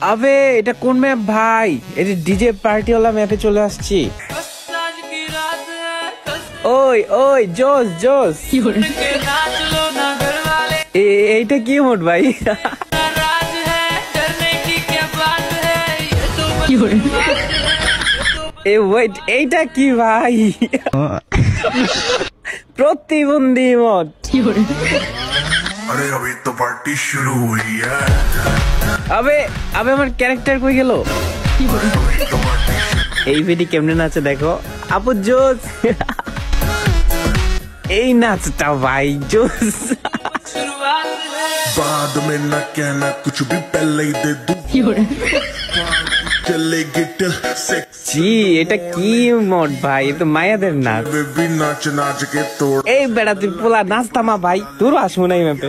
আবে এটা কোন ম্যাপ ভাই? এটা ডিজে পার্টি ওয়ালা ম্যাপে চলে আসছি। ওই ওই জোস জোস, এইটা কি মোড ভাই? ওয়েট, এইটা কি ভাই? প্রতিবন্ধী মোড। अरे अभी तो पार्टी शुरू हुई है। আবে আবে আমার ক্যারেক্টার কই গেল? এই ভিডি কেমনে নাচে দেখো আপু, জোস। এই নাচটা ভাই জোস। बाद में न कहना कुछ भी पहले ही दे दूं। चलेगी टिल सेक्स। জি এটা কি মোড ভাই? এ তো মায়াদের নাচ। बेबी नाच नाच के तोड़। এই বেড়া তুই পোলা নাচ থামা ভাই, তোর আসবো না এই ম্যাপে।